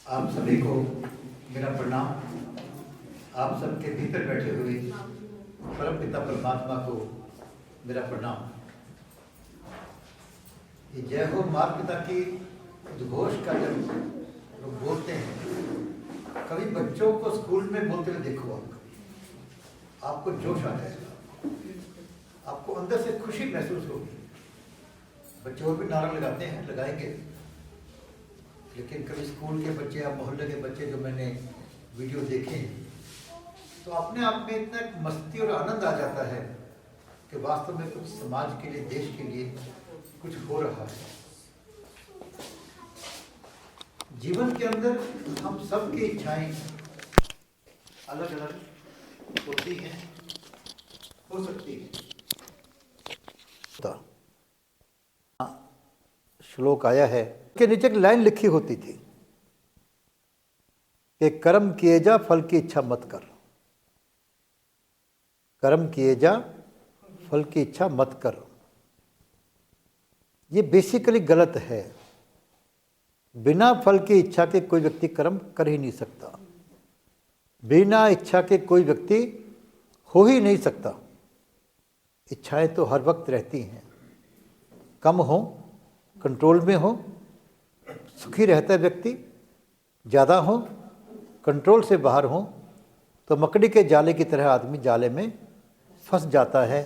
आप सभी को मेरा प्रणाम। आप सबके भीतर बैठे हुए परम पिता परमात्मा को मेरा प्रणाम। ये जय हो माता पिता की उद्घोष का जब लोग बोलते हैं, कभी बच्चों को स्कूल में बोलते हुए देखो, आपको जोश आ जाएगा, आपको अंदर से खुशी महसूस होगी। बच्चे और भी नारा लगाते हैं, लगाएंगे, लेकिन कभी स्कूल के बच्चे या मोहल्ले के बच्चे जो मैंने वीडियो देखे तो अपने आप में इतना मस्ती और आनंद आ जाता है कि वास्तव में कुछ समाज के लिए, देश के लिए कुछ हो रहा है। जीवन के अंदर हम सबकी इच्छाएं अलग अलग होती हैं, हो सकती है। श्लोक आया है के नीचे एक लाइन लिखी होती थी कि कर्म किए जा, फल की इच्छा मत कर। कर्म किए जा, फल की इच्छा मत कर। ये बेसिकली गलत है। बिना फल की इच्छा के कोई व्यक्ति कर्म कर ही नहीं सकता। बिना इच्छा के कोई व्यक्ति हो ही नहीं सकता। इच्छाएं तो हर वक्त रहती हैं, कम हो, कंट्रोल में हो, सुखी रहता है व्यक्ति, ज़्यादा हो, कंट्रोल से बाहर हो, तो मकड़ी के जाले की तरह आदमी जाले में फंस जाता है।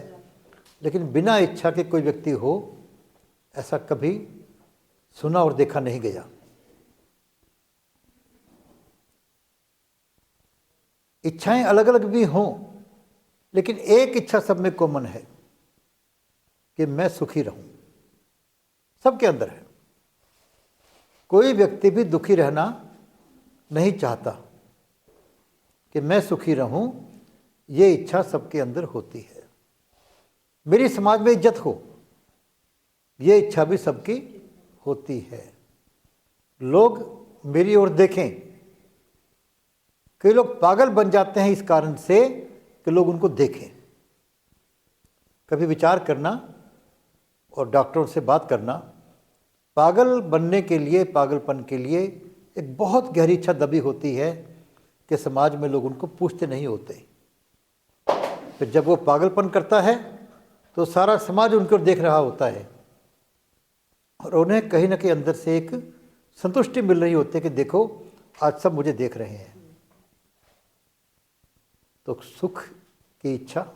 लेकिन बिना इच्छा के कोई व्यक्ति हो, ऐसा कभी सुना और देखा नहीं गया। इच्छाएं अलग अलग भी हों, लेकिन एक इच्छा सब में कॉमन है कि मैं सुखी रहूं। सबके अंदर है। कोई व्यक्ति भी दुखी रहना नहीं चाहता कि मैं सुखी रहूं, ये इच्छा सबके अंदर होती है। मेरी समाज में इज्जत हो, ये इच्छा भी सबकी होती है। लोग मेरी ओर देखें। कई लोग पागल बन जाते हैं इस कारण से कि लोग उनको देखें। कभी विचार करना और डॉक्टरों से बात करना, पागल बनने के लिए, पागलपन के लिए एक बहुत गहरी इच्छा दबी होती है कि समाज में लोग उनको पूछते नहीं होते। फिर जब वो पागलपन करता है तो सारा समाज उनकी ओर देख रहा होता है और उन्हें कहीं ना कहीं अंदर से एक संतुष्टि मिल रही होती है कि देखो आज सब मुझे देख रहे हैं। तो सुख की इच्छा,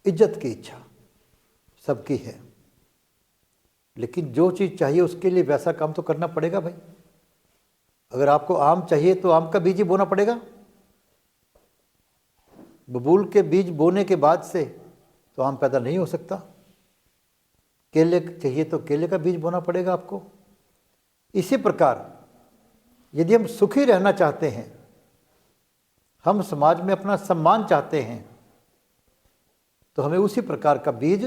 इज्जत की इच्छा सबकी है, लेकिन जो चीज़ चाहिए उसके लिए वैसा काम तो करना पड़ेगा भाई। अगर आपको आम चाहिए तो आम का बीज ही बोना पड़ेगा। बबूल के बीज बोने के बाद से तो आम पैदा नहीं हो सकता। केले चाहिए तो केले का बीज बोना पड़ेगा आपको। इसी प्रकार यदि हम सुखी रहना चाहते हैं, हम समाज में अपना सम्मान चाहते हैं, तो हमें उसी प्रकार का बीज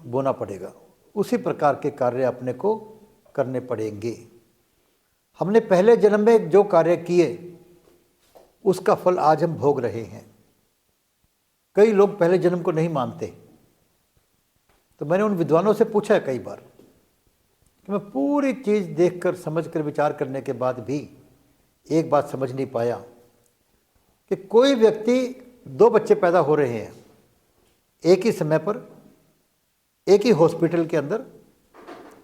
बोना पड़ेगा। उसी प्रकार के कार्य अपने को करने पड़ेंगे। हमने पहले जन्म में जो कार्य किए उसका फल आज हम भोग रहे हैं। कई लोग पहले जन्म को नहीं मानते। तो मैंने उन विद्वानों से पूछा है कई बार कि मैं पूरी चीज़ देखकर, समझकर, विचार करने के बाद भी एक बात समझ नहीं पाया कि कोई व्यक्ति, दो बच्चे पैदा हो रहे हैं एक ही समय पर, एक ही हॉस्पिटल के अंदर।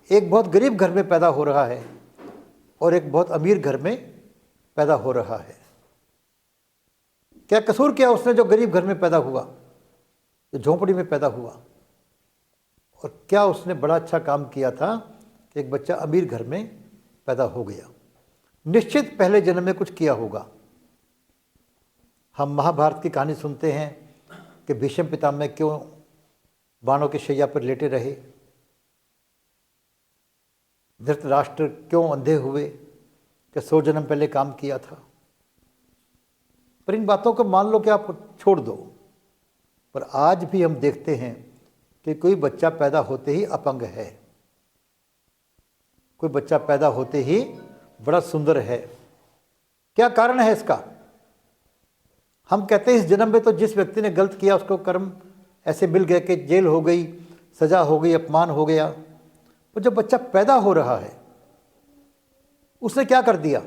एक बहुत गरीब घर में पैदा हो रहा है और एक बहुत अमीर घर में पैदा हो रहा है। क्या कसूर किया उसने जो गरीब घर में पैदा हुआ, जो झोंपड़ी में पैदा हुआ? और क्या उसने बड़ा अच्छा काम किया था कि एक बच्चा अमीर घर में पैदा हो गया? निश्चित पहले जन्म में कुछ किया होगा। हम महाभारत की कहानी सुनते हैं कि भीष्म पितामह क्यों बाणों की शैया पर लेटे रहे, धृतराष्ट्र क्यों अंधे हुए कि 100 जन्म पहले काम किया था। पर इन बातों को मान लो कि आप छोड़ दो। पर आज भी हम देखते हैं कि कोई बच्चा पैदा होते ही अपंग है, कोई बच्चा पैदा होते ही बड़ा सुंदर है। क्या कारण है इसका? हम कहते हैं इस जन्म में तो जिस व्यक्ति ने गलत किया उसको कर्म ऐसे मिल गए कि जेल हो गई, सजा हो गई, अपमान हो गया। तो जब बच्चा पैदा हो रहा है उसने क्या कर दिया?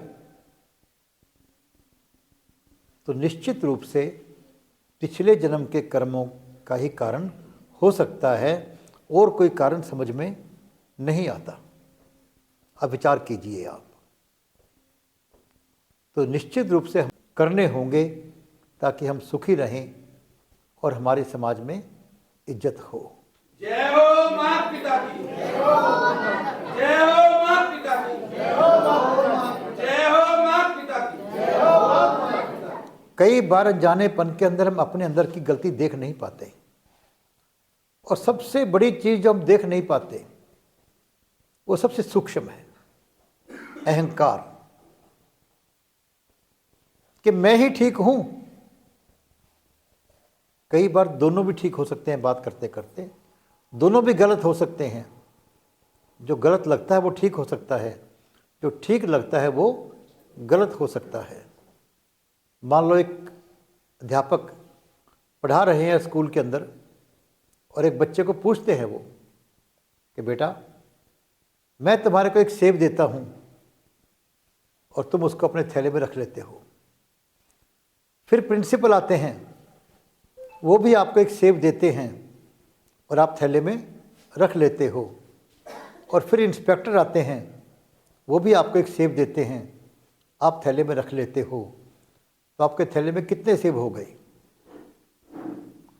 तो निश्चित रूप से पिछले जन्म के कर्मों का ही कारण हो सकता है, और कोई कारण समझ में नहीं आता। अब विचार कीजिए आप। तो निश्चित रूप से हम करने होंगे ताकि हम सुखी रहें और हमारे समाज में इज्जत हो। जय हो मां पिता की, जय हो मां पिता की, जय हो मां पिता की। कई बार अनजानेपन के अंदर हम अपने अंदर की गलती देख नहीं पाते, और सबसे बड़ी चीज जो हम देख नहीं पाते वो सबसे सूक्ष्म है, अहंकार, कि मैं ही ठीक हूं। कई बार दोनों भी ठीक हो सकते हैं, बात करते करते दोनों भी गलत हो सकते हैं। जो गलत लगता है वो ठीक हो सकता है, जो ठीक लगता है वो गलत हो सकता है। मान लो एक अध्यापक पढ़ा रहे हैं स्कूल के अंदर, और एक बच्चे को पूछते हैं वो कि बेटा, मैं तुम्हारे को एक सेब देता हूं और तुम उसको अपने थैले में रख लेते हो। फिर प्रिंसिपल आते हैं, वो भी आपको एक सेब देते हैं और आप थैले में रख लेते हो। और फिर इंस्पेक्टर आते हैं, वो भी आपको एक सेब देते हैं, आप थैले में रख लेते हो। तो आपके थैले में कितने सेब हो गए?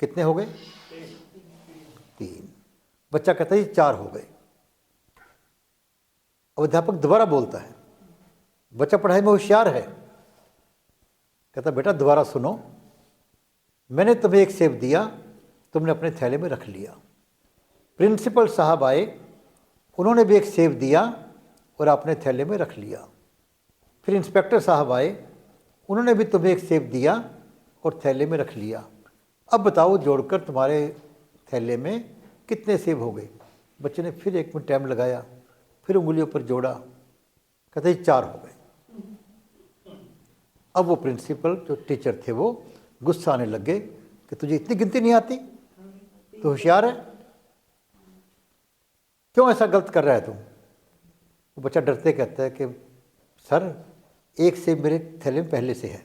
कितने हो गए? 3। बच्चा कहता है 4 हो गए। और अध्यापक दोबारा बोलता है, बच्चा पढ़ाई में होशियार है, कहता बेटा दोबारा सुनो, मैंने तुम्हें एक सेब दिया, तुमने अपने थैले में रख लिया। प्रिंसिपल साहब आए, उन्होंने भी एक सेब दिया और आपने थैले में रख लिया। फिर इंस्पेक्टर साहब आए, उन्होंने भी तुम्हें एक सेब दिया और थैले में रख लिया। अब बताओ जोड़कर तुम्हारे थैले में कितने सेब हो गए? बच्चे ने फिर 1 मिनट टाइम लगाया, फिर उंगलियों पर जोड़ा, कहते 4 हो गए। अब वो प्रिंसिपल जो टीचर थे वो गुस्सा आने लगे कि तुझे इतनी गिनती नहीं आती, तो होशियार है, क्यों ऐसा गलत कर रहा है तुम? वो बच्चा डरते कहता है कि सर, एक सेब मेरे थैले में पहले से है।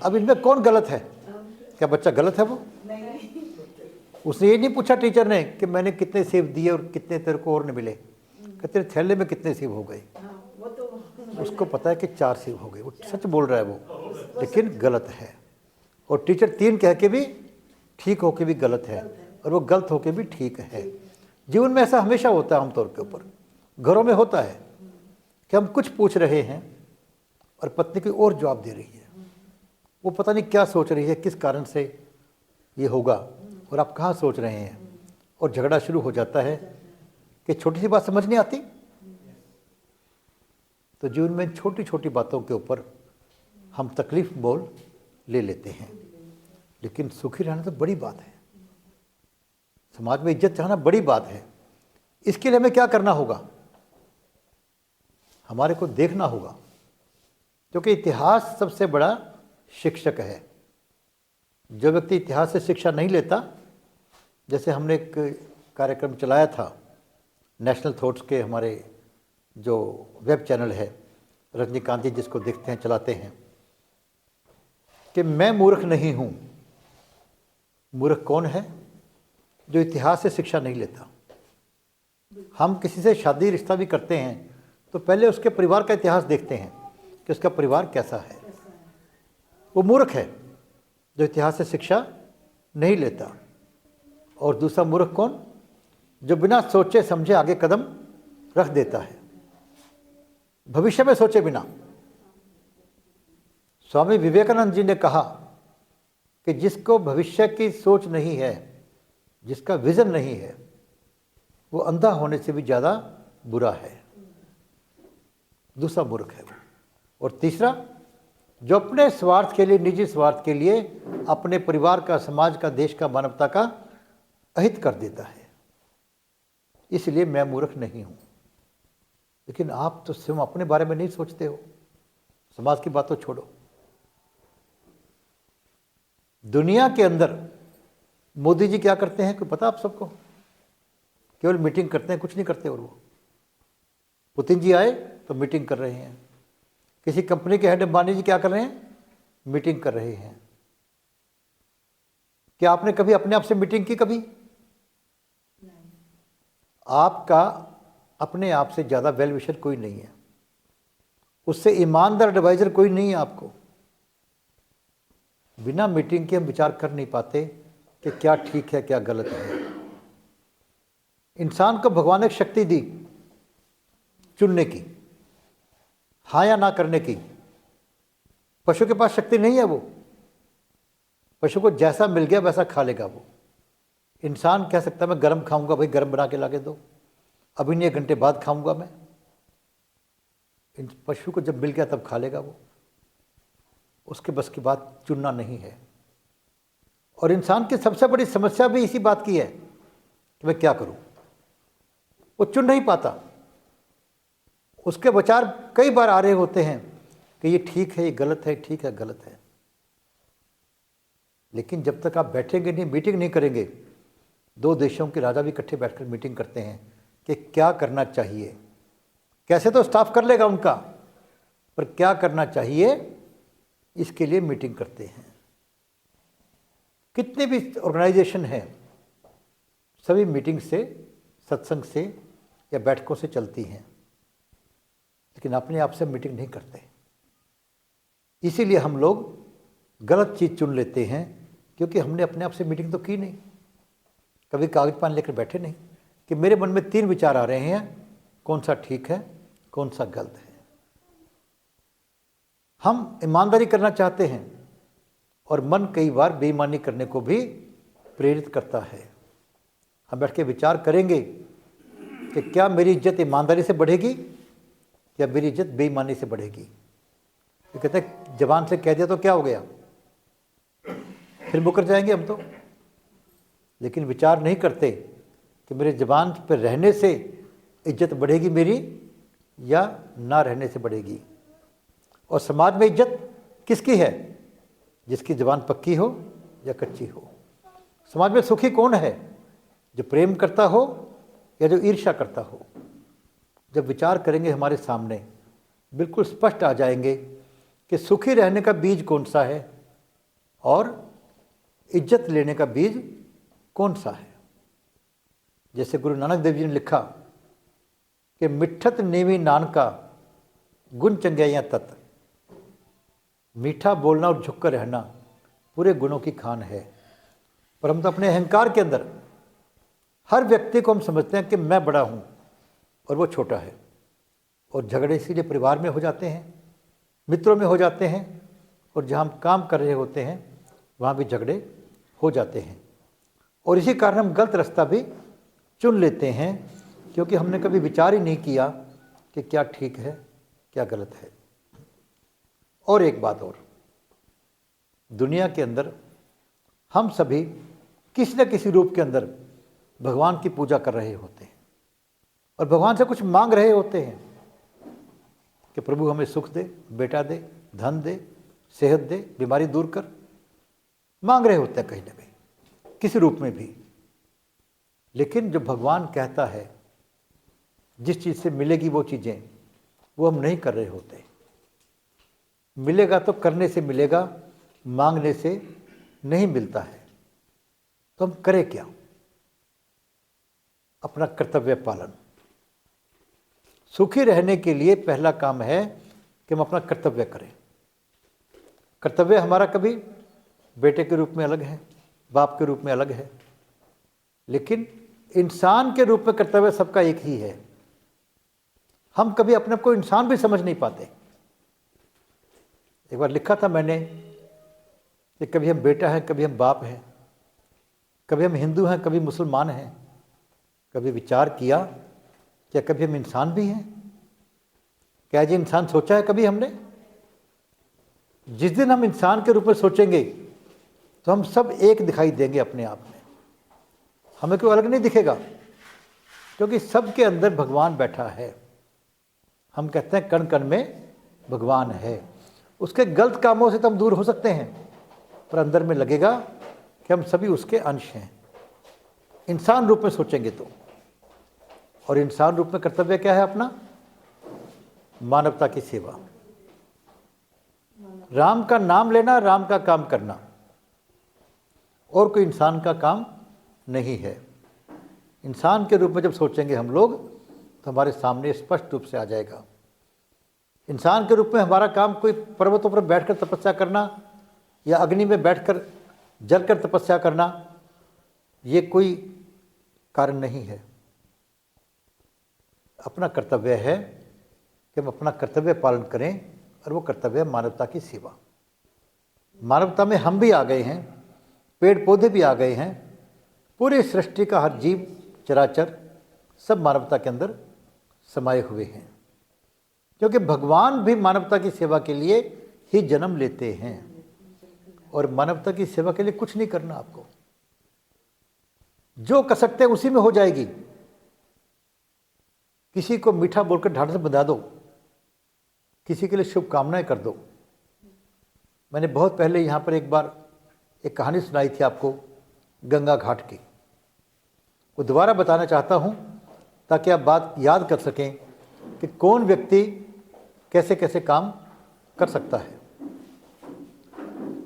अब इनमें कौन गलत है? क्या बच्चा गलत है? वो उसने ये नहीं पूछा टीचर ने कि मैंने कितने सेब दिए और कितने तेरे को और नहीं मिले, कि तेरे थैले में कितने सेब हो गए। उसको पता है कि 4 सेब हो गए, वो सच बोल रहा है वो, लेकिन गलत है। और टीचर 3 कह के भी ठीक होके भी गलत है, और वो गलत होके भी ठीक है। जीवन में ऐसा हमेशा होता है, आमतौर के ऊपर घरों में होता है कि हम कुछ पूछ रहे हैं और पत्नी कोई और जवाब दे रही है। वो पता नहीं क्या सोच रही है, किस कारण से ये होगा, और आप कहाँ सोच रहे हैं, और झगड़ा शुरू हो जाता है कि छोटी सी बात समझ नहीं आती। तो जीवन में छोटी छोटी बातों के ऊपर हम तकलीफ मोल ले लेते हैं, लेकिन सुखी रहना तो बड़ी बात है। समाज में इज्जत चाहना बड़ी बात है। इसके लिए हमें क्या करना होगा? हमारे को देखना होगा, क्योंकि इतिहास सबसे बड़ा शिक्षक है। जो व्यक्ति इतिहास से शिक्षा नहीं लेता, जैसे हमने एक कार्यक्रम चलाया था नेशनल थॉट्स के, हमारे जो वेब चैनल है, रजनीकांत जी जिसको देखते हैं, चलाते हैं, कि मैं मूर्ख नहीं हूँ। मूर्ख कौन है? जो इतिहास से शिक्षा नहीं लेता। हम किसी से शादी रिश्ता भी करते हैं तो पहले उसके परिवार का इतिहास देखते हैं कि उसका परिवार कैसा है। वो मूर्ख है जो इतिहास से शिक्षा नहीं लेता। और दूसरा मूर्ख कौन? जो बिना सोचे समझे आगे कदम रख देता है, भविष्य में सोचे बिना। स्वामी विवेकानंद जी ने कहा कि जिसको भविष्य की सोच नहीं है, जिसका विजन नहीं है, वो अंधा होने से भी ज़्यादा बुरा है। दूसरा मूर्ख है वो। और तीसरा, जो अपने स्वार्थ के लिए, निजी स्वार्थ के लिए अपने परिवार का, समाज का, देश का, मानवता का अहित कर देता है। इसलिए मैं मूर्ख नहीं हूं। लेकिन आप तो स्वयं अपने बारे में नहीं सोचते हो, समाज की बात तो छोड़ो। दुनिया के अंदर मोदी जी क्या करते हैं, कोई पता आप सबको? केवल मीटिंग करते हैं, कुछ नहीं करते। और वो पुतिन जी आए तो मीटिंग कर रहे हैं, किसी कंपनी के हेड अंबानी जी क्या कर रहे हैं, मीटिंग कर रहे हैं। क्या आपने कभी अपने आप से मीटिंग की? कभी आपका अपने आप से ज़्यादा वेल विशर कोई नहीं है, उससे ईमानदार एडवाइजर कोई नहीं है आपको। बिना मीटिंग के हम विचार कर नहीं पाते कि क्या ठीक है क्या गलत है। इंसान को भगवान ने एक शक्ति दी चुनने की, हाँ या ना करने की। पशु के पास शक्ति नहीं है, वो पशु को जैसा मिल गया वैसा खा लेगा वो। इंसान कह सकता है मैं गर्म खाऊंगा, भाई गर्म बना के ला के दो, अभी नहीं 1 घंटे बाद खाऊंगा मैं। पशु को जब मिल गया तब खा लेगा वो, उसके बस की बात चुनना नहीं है। और इंसान की सबसे बड़ी समस्या भी इसी बात की है कि मैं क्या करूं, वो चुन नहीं पाता। उसके विचार कई बार आ रहे होते हैं कि ये ठीक है, ये गलत है, ठीक है गलत है। लेकिन जब तक आप बैठेंगे नहीं, मीटिंग नहीं करेंगे, 2 देशों के राजा भी इकट्ठे बैठकर मीटिंग करते हैं कि क्या करना चाहिए। कैसे तो स्टाफ कर लेगा उनका, पर क्या करना चाहिए इसके लिए मीटिंग करते हैं। कितने भी ऑर्गेनाइजेशन हैं, सभी मीटिंग से, सत्संग से या बैठकों से चलती हैं, लेकिन अपने आप से मीटिंग नहीं करते। इसीलिए हम लोग गलत चीज़ चुन लेते हैं, क्योंकि हमने अपने आप से मीटिंग तो की नहीं। कभी कागज पेन लेकर बैठे नहीं कि मेरे मन में 3 विचार आ रहे हैं, कौन सा ठीक है, कौन सा गलत है। हम ईमानदारी करना चाहते हैं और मन कई बार बेईमानी करने को भी प्रेरित करता है। हम बैठ के विचार करेंगे कि क्या मेरी इज्जत ईमानदारी से बढ़ेगी या मेरी इज्जत बेईमानी से बढ़ेगी। ये कहते हैं जबान से कह दिया तो क्या हो गया, फिर मुकर जाएंगे हम तो। लेकिन विचार नहीं करते कि मेरे जबान पर रहने से इज्जत बढ़ेगी मेरी या ना रहने से बढ़ेगी। और समाज में इज्जत किसकी है? जिसकी जबान पक्की हो या कच्ची हो। समाज में सुखी कौन है? जो प्रेम करता हो या जो ईर्ष्या करता हो। जब विचार करेंगे हमारे सामने बिल्कुल स्पष्ट आ जाएंगे कि सुखी रहने का बीज कौन सा है और इज्जत लेने का बीज कौन सा है। जैसे गुरु नानक देव जी ने लिखा कि मिठत नेवी नानका गुण चंगैया तत्, मीठा बोलना और झुककर रहना पूरे गुणों की खान है। पर हम तो अपने अहंकार के अंदर हर व्यक्ति को हम समझते हैं कि मैं बड़ा हूँ और वो छोटा है, और झगड़े इसीलिए परिवार में हो जाते हैं, मित्रों में हो जाते हैं, और जहाँ हम काम कर रहे होते हैं वहाँ भी झगड़े हो जाते हैं। और इसी कारण हम गलत रास्ता भी चुन लेते हैं, क्योंकि हमने कभी विचार ही नहीं किया कि क्या ठीक है क्या गलत है। और एक बात और, दुनिया के अंदर हम सभी किसी न किसी रूप के अंदर भगवान की पूजा कर रहे होते हैं और भगवान से कुछ मांग रहे होते हैं कि प्रभु हमें सुख दे, बेटा दे, धन दे, सेहत दे, बीमारी दूर कर। मांग रहे होते हैं कहीं ना कहीं किसी रूप में भी। लेकिन जो भगवान कहता है जिस चीज़ से मिलेगी वो चीज़ें, वो हम नहीं कर रहे होते। मिलेगा तो करने से मिलेगा, मांगने से नहीं मिलता है। तो हम करें क्या? अपना कर्तव्य पालन। सुखी रहने के लिए पहला काम है कि हम अपना कर्तव्य करें। कर्तव्य हमारा कभी बेटे के रूप में अलग है, बाप के रूप में अलग है, लेकिन इंसान के रूप में कर्तव्य सबका एक ही है। हम कभी अपने को इंसान भी समझ नहीं पाते। एक बार लिखा था मैंने कि कभी हम बेटा हैं, कभी हम बाप हैं, कभी हम हिंदू हैं, कभी मुसलमान हैं। कभी विचार किया क्या कभी हम इंसान भी हैं? क्या जी इंसान सोचा है कभी हमने? जिस दिन हम इंसान के रूप में सोचेंगे तो हम सब एक दिखाई देंगे अपने आप में, हमें कोई अलग नहीं दिखेगा, क्योंकि सबके अंदर भगवान बैठा है। हम कहते हैं कण कण में भगवान है। उसके गलत कामों से तो हम दूर हो सकते हैं, पर अंदर में लगेगा कि हम सभी उसके अंश हैं। इंसान रूप में सोचेंगे तो और इंसान रूप में कर्तव्य क्या है अपना? मानवता की सेवा, राम का नाम लेना, राम का काम करना, और कोई इंसान का काम नहीं है। इंसान के रूप में जब सोचेंगे हम लोग तो हमारे सामने स्पष्ट रूप से आ जाएगा। इंसान के रूप में हमारा काम कोई पर्वतों पर बैठकर तपस्या करना या अग्नि में बैठकर जलकर तपस्या करना, ये कोई कारण नहीं है। अपना कर्तव्य है कि हम अपना कर्तव्य पालन करें, और वो कर्तव्य है मानवता की सेवा। मानवता में हम भी आ गए हैं, पेड़ पौधे भी आ गए हैं, पूरी सृष्टि का हर जीव चराचर सब मानवता के अंदर समाये हुए हैं, क्योंकि भगवान भी मानवता की सेवा के लिए ही जन्म लेते हैं। और मानवता की सेवा के लिए कुछ नहीं करना आपको, जो कर सकते हैं उसी में हो जाएगी। किसी को मीठा बोलकर ढाढ़ से बंधा दो, किसी के लिए शुभकामनाएं कर दो। मैंने बहुत पहले यहाँ पर एक बार एक कहानी सुनाई थी आपको गंगा घाट की, वो दोबारा बताना चाहता हूँ ताकि आप बात याद कर सकें कि कौन व्यक्ति कैसे कैसे काम कर सकता है।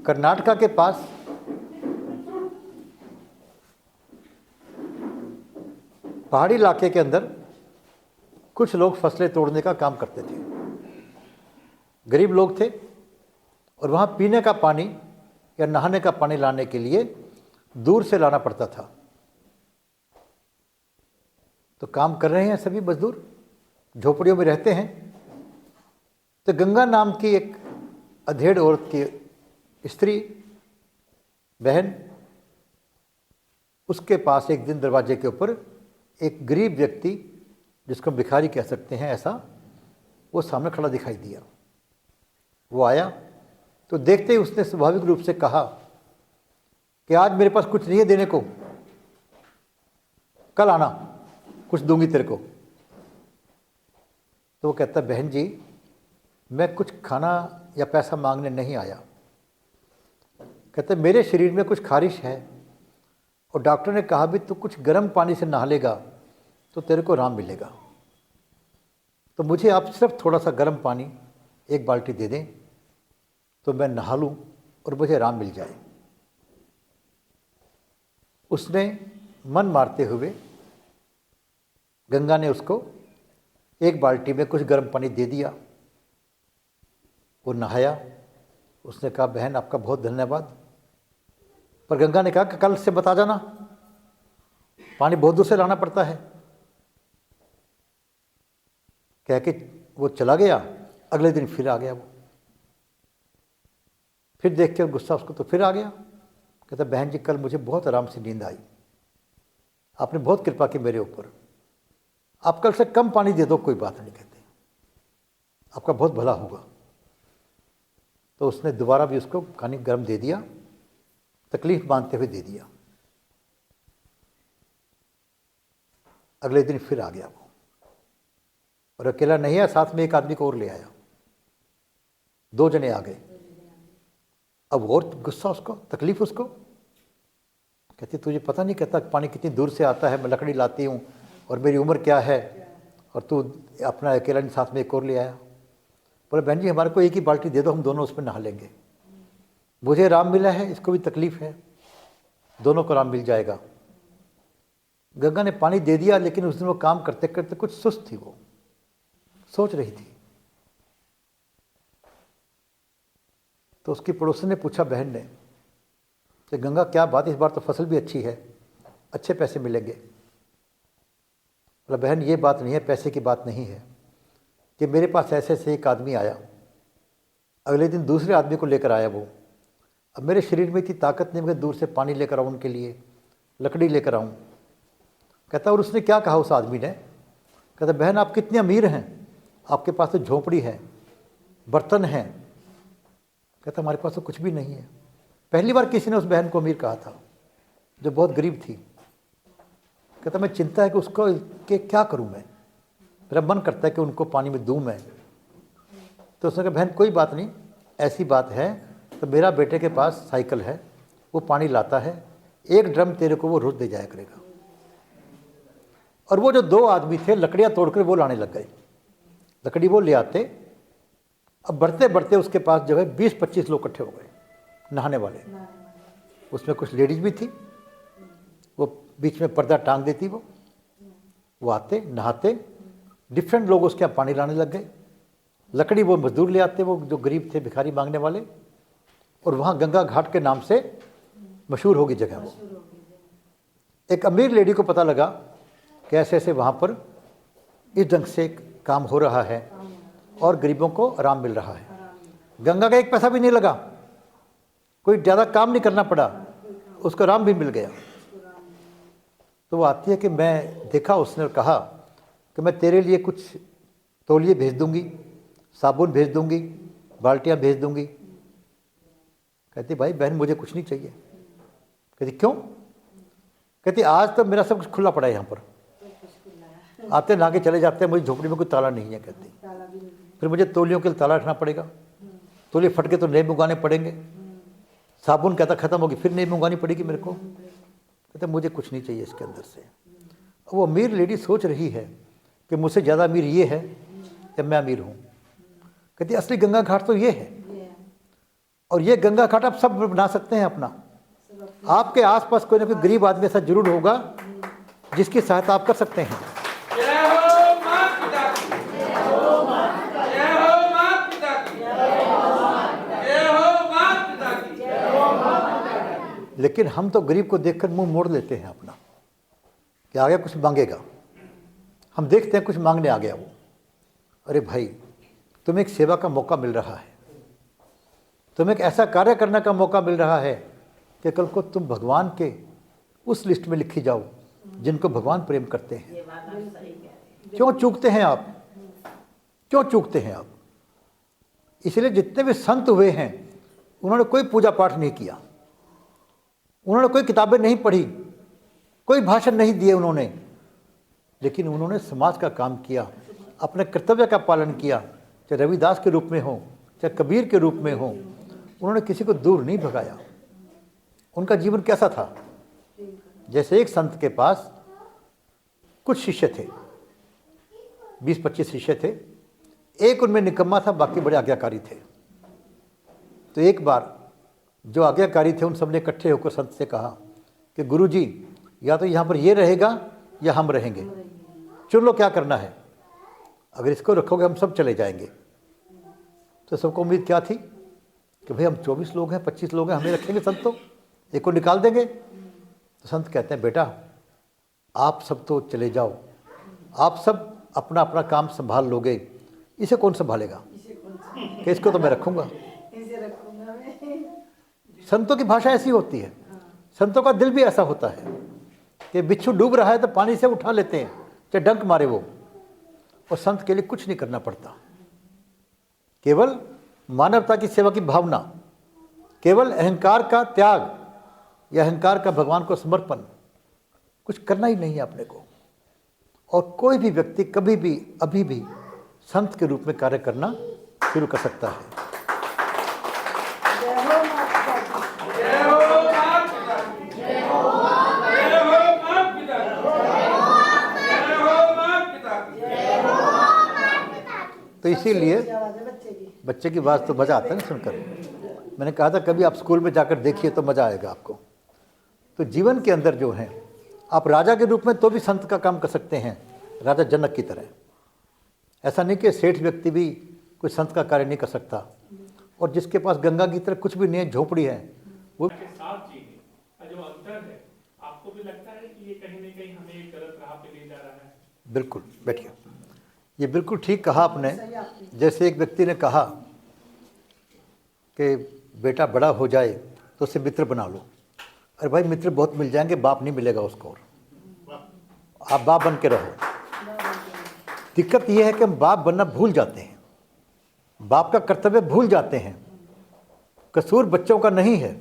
कर्नाटका के पास पहाड़ी इलाके के अंदर कुछ लोग फसलें तोड़ने का काम करते थे। गरीब लोग थे और वहाँ पीने का पानी या नहाने का पानी लाने के लिए दूर से लाना पड़ता था। तो काम कर रहे हैं सभी मजदूर, झोपड़ियों में रहते हैं। तो गंगा नाम की एक अधेड़ औरत की स्त्री बहन, उसके पास एक दिन दरवाजे के ऊपर एक गरीब व्यक्ति, जिसको भिखारी कह सकते हैं ऐसा, वो सामने खड़ा दिखाई दिया। वो आया तो देखते ही उसने स्वाभाविक रूप से कहा कि आज मेरे पास कुछ नहीं है देने को, कल आना, कुछ दूंगी तेरे को। तो वो कहता, बहन जी मैं कुछ खाना या पैसा मांगने नहीं आया। कहते मेरे शरीर में कुछ खारिश है और डॉक्टर ने कहा भी तू कुछ गर्म पानी से नहा लेगा तो तेरे को आराम मिलेगा। तो मुझे आप सिर्फ थोड़ा सा गर्म पानी एक बाल्टी दे दें तो मैं नहा लूँ और मुझे आराम मिल जाए। उसने मन मारते हुए, गंगा ने उसको एक बाल्टी में कुछ गर्म पानी दे दिया। वो नहाया। उसने कहा बहन आपका बहुत धन्यवाद। पर गंगा ने कहा कि कल से बता जाना, पानी बहुत दूर से लाना पड़ता है। कह के वो चला गया। अगले दिन फिर आ गया वो, फिर देख के गुस्सा उसको तो फिर आ गया। कहता बहन जी कल मुझे बहुत आराम से नींद आई, आपने बहुत कृपा की मेरे ऊपर, आप कल से कम पानी दे दो, कोई बात नहीं, कहते आपका बहुत भला होगा। तो उसने दोबारा भी उसको पानी गर्म दे दिया, तकलीफ मानते हुए दे दिया। अगले दिन फिर आ गया वो, और अकेला नहीं आया, साथ में एक आदमी को और ले आया। 2 जने आ गए। अब और गुस्सा उसको, तकलीफ उसको। कहती तुझे पता नहीं, कहता पानी कितनी दूर से आता है, मैं लकड़ी लाती हूँ और मेरी उम्र क्या है, और तू अपना अकेला नहीं, साथ में एक और ले आया। बोले बहन जी हमारे को एक ही बाल्टी दे दो, हम दोनों उसमें नहा लेंगे। मुझे आराम मिला है, इसको भी तकलीफ है, दोनों को आराम मिल जाएगा। गंगा ने पानी दे दिया, लेकिन उस दिन वो काम करते करते कुछ सुस्त थी, वो सोच रही थी। तो उसकी पड़ोसी ने पूछा बहन ने कि गंगा क्या बात, इस बार तो फसल भी अच्छी है, अच्छे पैसे मिलेंगे। बोला बहन ये बात नहीं है, पैसे की बात नहीं है, कि मेरे पास ऐसे से एक आदमी आया, अगले दिन दूसरे आदमी को लेकर आया वो। अब मेरे शरीर में इतनी ताकत नहीं, मैं दूर से पानी लेकर आऊँ उनके लिए, लकड़ी लेकर आऊँ। कहता और उसने क्या कहा उस आदमी ने, कहता बहन आप कितने अमीर हैं, आपके पास तो झोंपड़ी है, बर्तन हैं। कहता हमारे पास तो कुछ भी नहीं है। पहली बार किसी ने उस बहन को अमीर कहा था जो बहुत गरीब थी। कहता मैं चिंता है कि उसको कि क्या करूं मैं, मेरा मन करता है कि उनको पानी में दूं मैं। तो उसने कहा बहन कोई बात नहीं, ऐसी बात है तो मेरा बेटे के पास साइकिल है, वो पानी लाता है, 1 ड्रम तेरे को वो रोज दे जाया करेगा। और वो जो 2 आदमी थे लकड़ियाँ तोड़कर वो लाने लग गए। लकड़ी वो ले आते, अब बढ़ते बढ़ते उसके पास जो है 20-25 लोग इकट्ठे हो गए नहाने वाले। उसमें कुछ लेडीज भी थी, वो बीच में पर्दा टांग देती, वो आते नहाते, डिफरेंट लोग उसके यहाँ पानी लाने लग गए। लकड़ी वो मजदूर ले आते, वो जो गरीब थे भिखारी मांगने वाले, और वहाँ गंगा घाट के नाम से मशहूर होगी जगह वो। एक अमीर लेडी को पता लगा कि ऐसे ऐसे वहाँ पर इस ढंग से काम हो रहा है और गरीबों को आराम मिल रहा है। गंगा का 1 पैसा भी नहीं लगा, कोई ज़्यादा काम नहीं करना पड़ा, उसको आराम भी मिल गया। तो वो आती है कि मैं देखा, उसने कहा कि मैं तेरे लिए कुछ तौलिए भेज दूंगी, साबुन भेज दूंगी, बाल्टियाँ भेज दूंगी। कहती भाई बहन मुझे कुछ नहीं चाहिए। कहती क्यों? कहती आज तो मेरा सब कुछ खुला पड़ा है, यहाँ पर आते नहा के चले जाते हैं, मुझे झोपड़ी में कोई ताला नहीं है। कहती फिर मुझे तौलियों के लिए ताला रखना पड़ेगा, तौलिए फट के तो नए मंगाने पड़ेंगे, साबुन कहता ख़त्म होगी फिर नई मंगानी पड़ेगी मेरे को। कहते मुझे कुछ नहीं चाहिए इसके अंदर से। वो अमीर लेडी सोच रही है कि मुझसे ज़्यादा अमीर ये है या मैं अमीर हूँ। कहती असली गंगा घाट तो ये है, और ये गंगा घाट आप सब बना सकते हैं अपना। आपके आसपास कोई ना कोई गरीब आदमी ऐसा जरूर होगा जिसकी सहायता आप कर सकते हैं। जय हो मां पिता की, जय हो मां पिता की, जय हो मां पिता की, जय हो मां पिता की। लेकिन हम तो गरीब को देखकर मुंह मोड़ लेते हैं अपना कि आगे कुछ मांगेगा। हम देखते हैं कुछ मांगने आ गया वो। अरे भाई तुम्हें एक सेवा का मौका मिल रहा है, तुम्हें एक ऐसा कार्य करने का मौका मिल रहा है कि कल को तुम भगवान के उस लिस्ट में लिखी जाओ जिनको भगवान प्रेम करते हैं। क्यों चूकते हैं आप? क्यों चूकते हैं आप? इसलिए जितने भी संत हुए हैं उन्होंने कोई पूजा पाठ नहीं किया, उन्होंने कोई किताबें नहीं पढ़ी, कोई भाषण नहीं दिए उन्होंने, लेकिन उन्होंने समाज का काम किया, अपने कर्तव्य का पालन किया। चाहे रविदास के रूप में हो, चाहे कबीर के रूप में हो, उन्होंने किसी को दूर नहीं भगाया। उनका जीवन कैसा था? जैसे एक संत के पास कुछ शिष्य थे, 20-25 शिष्य थे, एक उनमें निकम्मा था, बाकी बड़े आज्ञाकारी थे। तो एक बार जो आज्ञाकारी थे उन सब ने इकट्ठे होकर संत से कहा कि गुरुजी या तो यहाँ पर ये रहेगा या हम रहेंगे, चुन लो क्या करना है। अगर इसको रखोगे हम सब चले जाएंगे। तो सबको उम्मीद क्या थी कि भाई हम 24 लोग हैं, 25 लोग हैं, हमें रखेंगे संत, तो एक को निकाल देंगे। तो संत कहते हैं बेटा आप सब तो चले जाओ, आप सब अपना अपना काम संभाल लोगे, इसे कौन संभालेगा? कि इसको तो मैं रखूँगा। संतों की भाषा ऐसी होती है, संतों का दिल भी ऐसा होता है कि बिच्छू डूब रहा है तो पानी से उठा लेते हैं, चाहे डंक मारे वो। और संत के लिए कुछ नहीं करना पड़ता, केवल मानवता की सेवा की भावना, केवल अहंकार का त्याग या अहंकार का भगवान को समर्पण, कुछ करना ही नहीं है अपने को। और कोई भी व्यक्ति कभी भी अभी भी संत के रूप में कार्य करना शुरू कर सकता है। जय हो मां पिता की, जय हो मां पिता की, जय हो मां पिता की, जय हो मां पिता की, जय हो मां पिता की। तो इसीलिए बच्चे की बात तो मज़ा आता है ना सुनकर। मैंने कहा था कभी आप स्कूल में जाकर देखिए तो मज़ा आएगा आपको। तो जीवन के अंदर जो है आप राजा के रूप में तो भी संत का काम कर सकते हैं, राजा जनक की तरह। ऐसा नहीं कि सेठ व्यक्ति भी कोई संत का कार्य नहीं कर सकता। और जिसके पास गंगा की तरह कुछ भी नहीं है, झोपड़ी है, वो के साथ जीने का जो अंतर है, आपको भी लगता है कि ये कहीं न कहीं हमें एक गलत राह पे ले जा रहा है? बिल्कुल, बैठिए। ये बिल्कुल ठीक कहा आपने। जैसे एक व्यक्ति ने कहा कि बेटा बड़ा हो जाए तो उसे मित्र बना लो। अरे भाई मित्र बहुत मिल जाएंगे, बाप नहीं मिलेगा उसको। और आप बाप बन के रहो। दिक्कत यह है कि हम बाप बनना भूल जाते हैं, बाप का कर्तव्य भूल जाते हैं। कसूर बच्चों का नहीं है,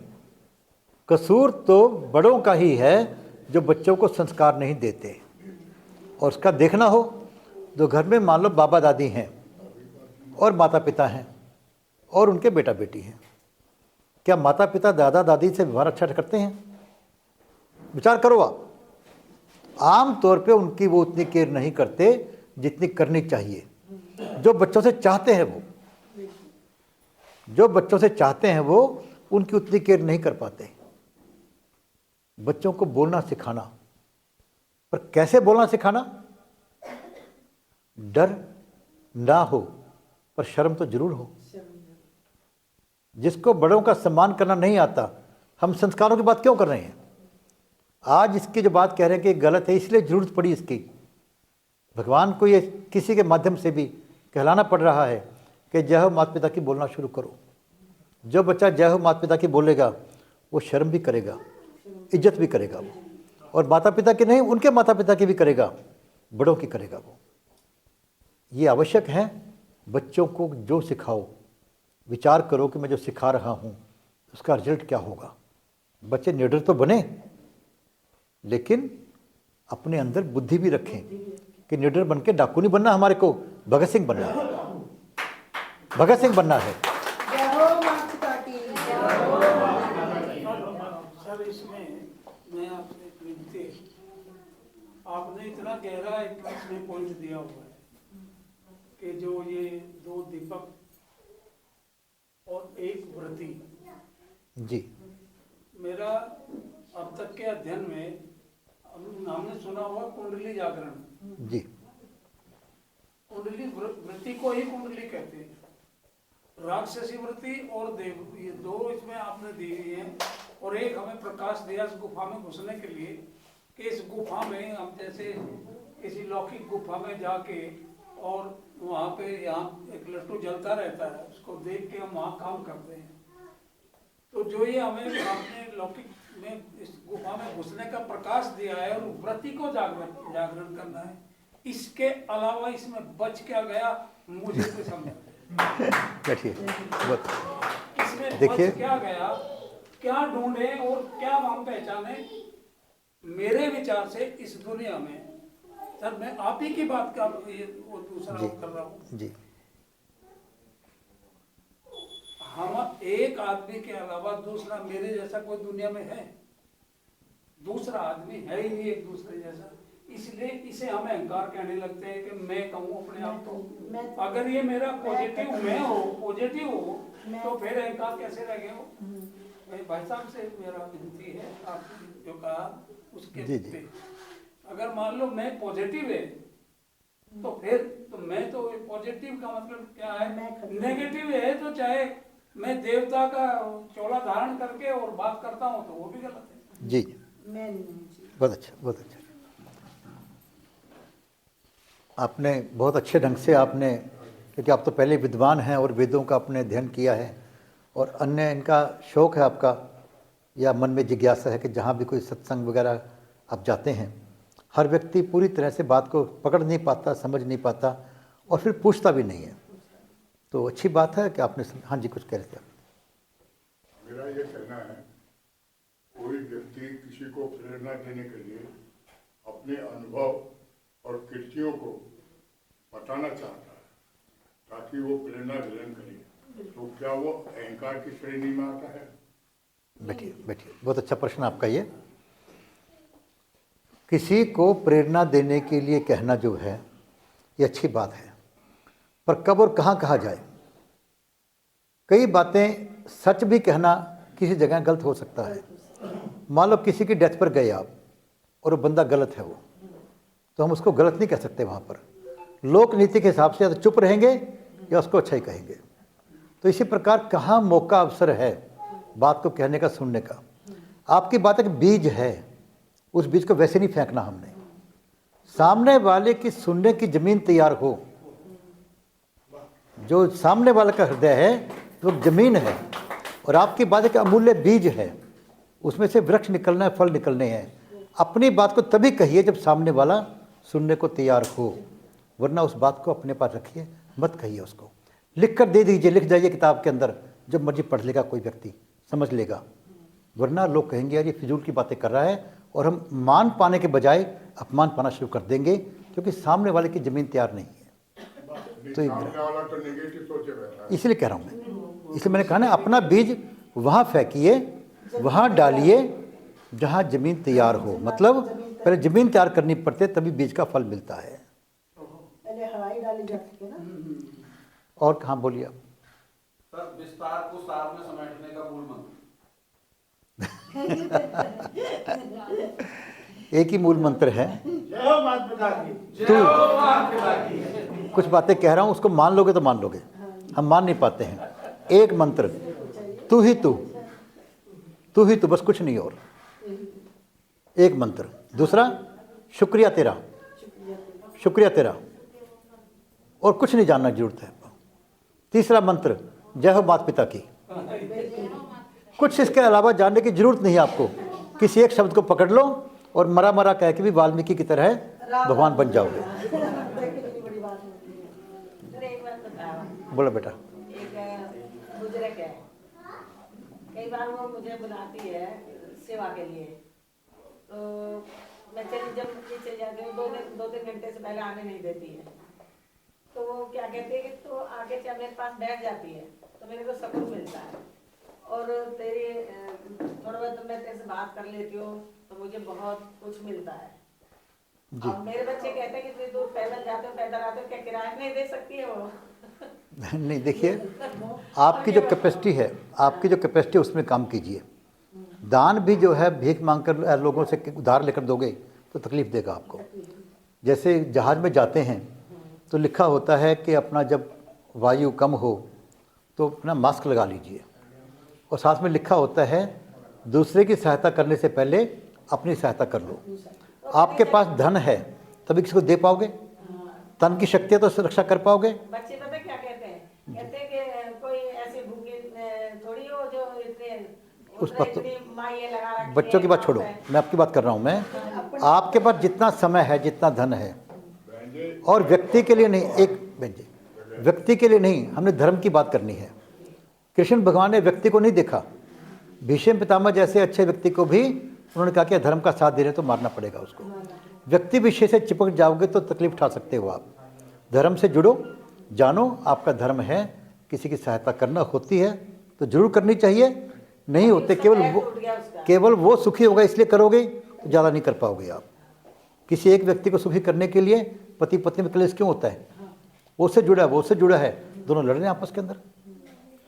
कसूर तो बड़ों का ही है जो बच्चों को संस्कार नहीं देते। और उसका देखना हो तो घर में मान लो बाबा दादी हैं और माता पिता हैं और उनके बेटा बेटी हैं। क्या माता पिता दादा दादी से व्यवहार अच्छा करते हैं? विचार करो आप। आम तौर पे उनकी वो उतनी केयर नहीं करते जितनी करनी चाहिए। जो बच्चों से चाहते हैं वो उनकी उतनी केयर नहीं कर पाते। बच्चों को बोलना सिखाना, पर कैसे बोलना सिखाना? डर ना हो पर शर्म तो जरूर हो। जिसको बड़ों का सम्मान करना नहीं आता, हम संस्कारों की बात क्यों कर रहे हैं? आज इसकी जो बात कह रहे हैं कि गलत है, इसलिए जरूरत पड़ी इसकी। भगवान को ये किसी के माध्यम से भी कहलाना पड़ रहा है कि जय हो माता पिता की बोलना शुरू करो। जो बच्चा जय हो माता पिता की बोलेगा वो शर्म भी करेगा, इज्जत भी करेगा वो, और माता पिता की नहीं, उनके माता पिता की भी करेगा, बड़ों की करेगा वो। ये आवश्यक है। बच्चों को जो सिखाओ, विचार करो कि मैं जो सिखा रहा हूँ उसका रिजल्ट क्या होगा। बच्चे निडर तो बने, लेकिन अपने अंदर बुद्धि भी रखें कि निडर बन के डाकू नहीं बनना, हमारे को भगत सिंह बनना है। भगत सिंह बनना है। सर, इसमें मैं आपसे एक विनती, आपने इतना गहरा एक इसमें पॉइंट दिया हुआ है कि जो ये 2 दीपक और 1 व्रती, जी, मेरा अब तक के अध्ययन में हमने सुना हुआ कुंडली जागरण। जी, कुंडली वृत्ति को ही कुंडली कहते हैं। राक्षसी वृत्ति और देव, ये 2 इसमें आपने दी हुई है। और एक हमें प्रकाश दिया इस गुफा में घुसने के लिए कि इस गुफा में हम जैसे किसी लौकिक गुफा में जाके और वहाँ पे यहाँ एक लट्टू जलता रहता है, उसको देख के हम वहाँ काम करते हैं। तो जो ये हमें आपने लौकिक में इस गुफा में घुसने का प्रकाश दिया है और व्रति को जागरण करना है, इसके अलावा इसमें बच क्या गया मुझे तो समझ इसमें देखिए, बच क्या गया, क्या ढूंढे और क्या हम पहचाने। मेरे विचार से इस दुनिया में, सर मैं आप ही की बात का ये वो दूसरा कर रहा हूँ जी, हम एक आदमी के अलावा दूसरा मेरे जैसा कोई दुनिया में है? दूसरा आदमी है ही नहीं एक दूसरे जैसा। इसलिए इसे हम अहंकार कहने लगते हैं कि मैं कहूँ अपने आप को। अगर ये मेरा पॉजिटिव पॉजिटिव हो तो फिर अहंकार कैसे रह गया हो? भाई साहब से मेरा विनती है, आपने जो कहा उसके पे अगर मान लो मैं पॉजिटिव है तो फिर तो मैं तो पॉजिटिव का मतलब क्या है? नेगेटिव है तो चाहे मैं देवता का चोला धारण करके और बात करता हूँ तो वो भी गलत है। जी, बहुत अच्छा, बहुत अच्छा। आपने बहुत अच्छे ढंग से आपने, क्योंकि आप तो पहले विद्वान हैं और वेदों का आपने अध्ययन किया है और अन्य इनका शौक़ है आपका, या मन में जिज्ञासा है कि जहाँ भी कोई सत्संग वगैरह आप जाते हैं, हर व्यक्ति पूरी तरह से बात को पकड़ नहीं पाता, समझ नहीं पाता और फिर पूछता भी नहीं है। तो अच्छी बात है कि आपने, हाँ जी कुछ कह रहे थे आप। मेरा ये कहना है, कोई व्यक्ति किसी को प्रेरणा देने के लिए अपने अनुभव और कृतियों को बताना चाहता है ताकि वो प्रेरणा ग्रहण करे, तो क्या वो अहंकार की श्रेणी में आता है? बैठिए बैठिए, बहुत अच्छा प्रश्न आपका ये। किसी को प्रेरणा देने के लिए कहना जो है ये अच्छी बात है, पर कब और कहाँ कहा जाए? कई बातें सच भी कहना किसी जगह गलत हो सकता है। मान लो किसी की डेथ पर गए आप और वो बंदा गलत है, वो तो हम उसको गलत नहीं कह सकते। वहाँ पर लोक नीति के हिसाब से या तो चुप रहेंगे या उसको अच्छा ही कहेंगे। तो इसी प्रकार कहाँ मौका अवसर है बात को कहने का, सुनने का। आपकी बात एक बीज है, उस बीज को वैसे नहीं फेंकना हमने। सामने वाले की सुनने की जमीन तैयार हो, जो सामने वाले का हृदय है वो जमीन है और आपकी बात एक अमूल्य बीज है, उसमें से वृक्ष निकलना है, फल निकलने हैं। अपनी बात को तभी कहिए जब सामने वाला सुनने को तैयार हो, वरना उस बात को अपने पास रखिए, मत कहिए उसको। लिख कर दे दीजिए, लिख जाइए किताब के अंदर, जब मर्जी पढ़ लेगा कोई व्यक्ति, समझ लेगा। वरना लोग कहेंगे यार ये फिजूल की बातें कर रहा है, और हम मान पाने के बजाय अपमान पाना शुरू कर देंगे, क्योंकि सामने वाले की ज़मीन तैयार नहीं है। तो इसलिए कह रहा हूँ मैं, इसलिए मैंने कहा ना, अपना बीज वहाँ फेंकिए, वहाँ डालिए जहाँ ज़मीन तैयार हो। मतलब पहले ज़मीन तैयार करनी पड़ती है, तभी बीज का फल मिलता है। पहले हवाई डाली जाती है ना। और कहाँ बोलिए आप? सर विस्तार को सार में समेटने का मूल मंत्र। एक ही मूल मंत्र है। जय हो माता पिता की। जय हो माता पिता की। कुछ बातें कह रहा हूँ, उसको मान लोगे तो मान लोगे, हम मान नहीं पाते हैं। एक मंत्र, तू ही तू, तू ही तू, बस कुछ नहीं और। एक मंत्र। दूसरा, शुक्रिया तेरा, शुक्रिया तेरा, और कुछ नहीं जानना जरूरत है। तीसरा मंत्र, जय हो माता पिता की। कुछ इसके अलावा जानने की जरूरत नहीं है आपको। किसी एक शब्द को पकड़ लो और मरा मरा कह के भी वाल्मीकि की तरह भगवान बन जाओगे। बड़ी बात होती है। सर एक बात बताओ। बोलो बेटा। एक बुजुर्ग है, कई बार वो मुझे बुलाती है सेवा के लिए, तो मैं जब चली जाती हूँ 2-3 घंटे से पहले आने नहीं देती है। तो वो क्या कहती है कि तो आके जब मेरे पास बैठ जाती है तो मेरे को सुकून मिलता है, और तेरी थोड़ा बहुत मैं तेरे से बात कर लेती हूँ तो मुझे बहुत कुछ मिलता है। और मेरे बच्चे कहते हैं कि इतनी दूर पैदल जाते हो, पैदल आते हो, क्या किराया नहीं दे सकती है वो? नहीं, देखिए, आपकी जो कैपेसिटी है, आपकी जो कैपेसिटी है उसमें काम कीजिए। दान भी जो है भीख मांग कर लोगों से उधार लेकर दोगे तो तकलीफ देगा आपको। जैसे जहाज़ में जाते हैं तो लिखा होता है कि अपना जब वायु कम हो तो अपना मास्क लगा लीजिए, और साथ में लिखा होता है दूसरे की सहायता करने से पहले अपनी सहायता कर लो। आपके पास धन है तभी किसी को दे पाओगे, तन की शक्ति है तो रक्षा कर पाओगे। बच्चे पता क्या कहते हैं? कहते हैं कि कोई ऐसी भूखी थोड़ी हो जो इतनी माये लगा रखी है। बच्चों की बात छोड़ो, मैं आपकी बात कर रहा हूँ। मैं आपके पास जितना समय है, जितना धन है, और व्यक्ति के लिए नहीं, एक व्यक्ति के लिए नहीं, हमने धर्म की बात करनी है। कृष्ण भगवान ने व्यक्ति को नहीं देखा। भीष्म पितामह जैसे अच्छे व्यक्ति को भी उन्होंने कहा कि धर्म का साथ दे रहे तो मारना पड़ेगा उसको। व्यक्ति विषय से चिपक जाओगे तो तकलीफ उठा सकते हो आप। धर्म से जुड़ो, जानो आपका धर्म है, किसी की सहायता करना होती है तो जरूर करनी चाहिए। नहीं होते केवल वो सुखी होगा इसलिए करोगे तो ज़्यादा नहीं कर पाओगे आप। किसी एक व्यक्ति को सुखी करने के लिए पति पत्नी में क्लेश क्यों होता है? वो उससे जुड़ा है, वो उससे जुड़ा है, दोनों लड़ रहे हैं आपस के अंदर।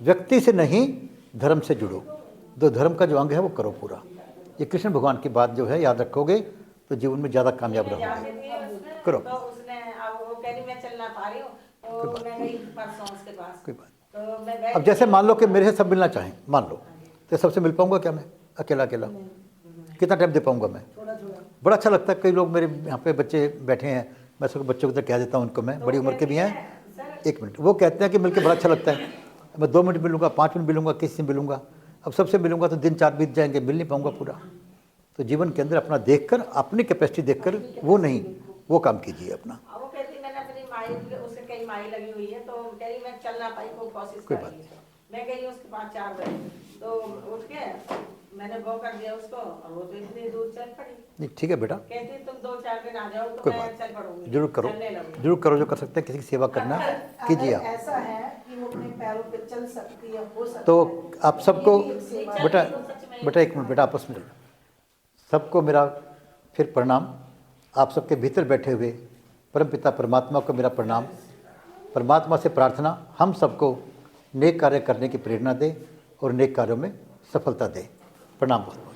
व्यक्ति से नहीं, धर्म से जुड़ो। दो धर्म का जो अंग है वो करो पूरा। ये कृष्ण भगवान की बात जो है याद रखोगे तो जीवन में ज़्यादा कामयाब रहोगे। करो। तो उसने अब वो कह रही मैं चल ना पा रही हूँ, तो मैं गई परसों उसके पास। कोई बात। तो मैं अब जैसे मान लो कि मेरे से सब मिलना चाहें, मान लो, तो सबसे मिल पाऊंगा क्या मैं अकेला अकेला? कितना टाइम दे पाऊंगा मैं? बड़ा अच्छा लगता है। कई लोग मेरे यहाँ पे बच्चे बैठे हैं, मैं सबको बच्चों को तो कह देता हूँ उनको, मैं बड़ी उम्र के भी हैं। 1 मिनट, वो कहते हैं कि मिलकर बड़ा अच्छा लगता है। मैं 2 मिनट मिलूंगा, 5 मिनट मिलूंगा, किसी से मिलूंगा। अब सबसे मिलूंगा तो दिन 4 बीत जाएंगे, मिल नहीं पाऊंगा पूरा। तो जीवन के अंदर अपना देखकर, अपनी कैपेसिटी देखकर, वो नहीं, वो काम कीजिए अपना। वो कहती मैंने अपनी माई, उससे कई माई लगी हुई है, तो कह रही मैं चल ना पाई, वो कोशिश कर रही है। मैं गई उसके पास 4 बजे, तो उठ के मैंने वो कर दिया उसको, और वो तो इतनी दूर चल पड़ी। नहीं, ठीक है बेटा, कहती तुम 2-4 दिन आ जाओ तो कोई मैं बात चल पड़ूंगी। जरूर करो, जरूर करो जो कर सकते हैं। किसी की सेवा करना कीजिए आप। ऐसा है कि वो अपने पैरों पे चल सकती है, हो सकता तो है। आप सबको, ये भी एक सेवा है। बेटा 1 मिनट बेटा, आपस में सबको मेरा फिर प्रणाम। आप सबके भीतर बैठे हुए परमपिता परमात्मा को मेरा प्रणाम। परमात्मा से प्रार्थना हम सबको नेक कार्य करने की प्रेरणा दे और नेक कार्यों में सफलता दे। प्रणाम बहुत बहुत।